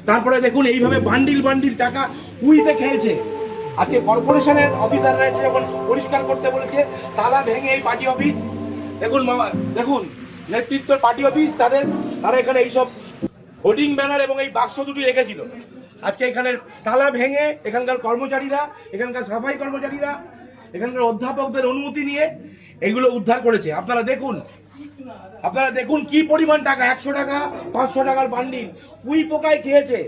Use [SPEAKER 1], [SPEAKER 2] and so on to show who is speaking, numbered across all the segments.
[SPEAKER 1] তারপরে দেখুন এইভাবে বান্ডিল বান্ডিল টাকা উইতে খেয়েছে। আজকে কর্পোরেশনের অফিসাররা এসে যখন পরিষ্কার করতে বলেছে, তালা ভেঙে এই পার্টি অফিস, দেখুন দেখুন নেতৃত্বের পার্টি অফিস, তারা এখানে এইসব হোর্ডিং ব্যানার এবং এই বাক্স দুটি রেখেছিল। আজকে এখানে তালা ভেঙে এখানকার কর্মচারীরা, এখানকার সাফাই কর্মচারীরা, এখানকার অধ্যাপকদের অনুমতি নিয়ে এগুলো উদ্ধার করেছে। আপনারা দেখুন কি পরিমাণ টাকা, 100 টাকা 500 টাকার বান্ডিল উই পোকায় খেয়েছে।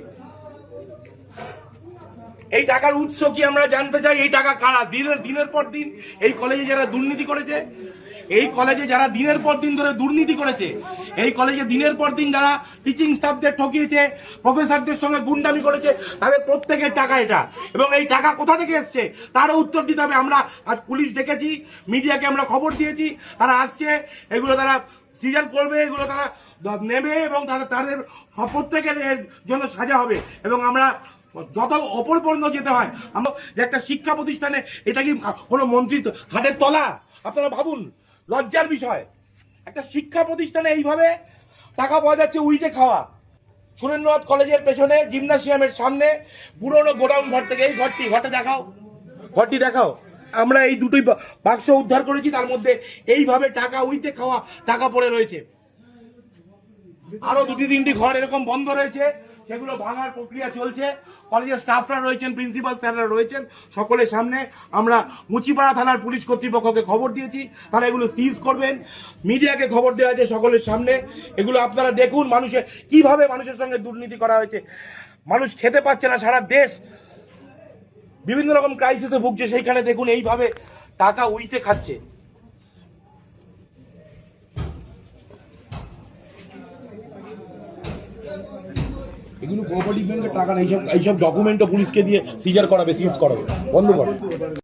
[SPEAKER 1] এই টাকার উৎস কি আমরা জানতে চাই। এই টাকা কারা? দিনের পর দিন এই কলেজে যারা দুর্নীতি করেছে, এই কলেজে যারা দিনের পর দিন ধরে দুর্নীতি করেছে, এই কলেজে দিনের পর দিন যারা টিচিং স্টাফদের ঠকিয়েছে, প্রফেসরদের সঙ্গে গুন্ডামি করেছে, তাদের প্রত্যেকের টাকা এটা। এবং এই টাকা কোথা থেকে এসছে তারও উত্তর দিতে হবে। আমরা আজ পুলিশ ডেকেছি, মিডিয়াকে আমরা খবর দিয়েছি, তারা আসছে, এগুলো তারা সিজার করবে, এগুলো তারা নেবে এবং তাদের প্রত্যেকের জন্য সাজা হবে। এবং আমরা যত ওপর পর্যন্ত যেতে হয়, আমরা যে একটা শিক্ষা প্রতিষ্ঠানে, এটা কি কোনো মন্ত্রী খাটের তলা? আপনারা ভাবুন, লজ্জার বিষয়। একটা শিক্ষা প্রতিষ্ঠানে এইভাবে টাকা পাওয়া যাচ্ছে উইতে খাওয়া। সুরেন্দ্রনাথ কলেজের পেছনে জিমনাসিয়ামের সামনে পুরনো গোডাউন ঘর থেকে, এই ঘরটি দেখাও। আমরা এই দুটোই বাক্স উদ্ধার করেছি, তার মধ্যে এইভাবে টাকা উইতে খাওয়া টাকা পড়ে রয়েছে। আরো 2-3টি ঘর এরকম বন্ধ রয়েছে, সেগুলো ভাঙার প্রক্রিয়া চলছে। কলেজের স্টাফরা রয়েছেন, প্রিন্সিপাল স্যাররা রয়েছেন, সকলের সামনে আমরা মুচিপাড়া থানার পুলিশ কর্তৃপক্ষকে খবর দিয়েছি, তারা এগুলো সিজ করবেন। মিডিয়াকে খবর দেওয়া হয়েছে সকলের সামনে। এগুলো আপনারা দেখুন কিভাবে মানুষের সঙ্গে দুর্নীতি করা হয়েছে। মানুষ খেতে পাচ্ছে না, সারা দেশ বিভিন্ন রকম ক্রাইসিসে ভুগছে, সেইখানে দেখুন এইভাবে টাকা উইতে খাচ্ছে। এগুলো কোঅপারেটিভ ব্যাংকের টাকা না, এইসব ডকুমেন্টও পুলিশকে দিয়ে সিজার করাবে, সিজ করাবে। বন্ধ করো।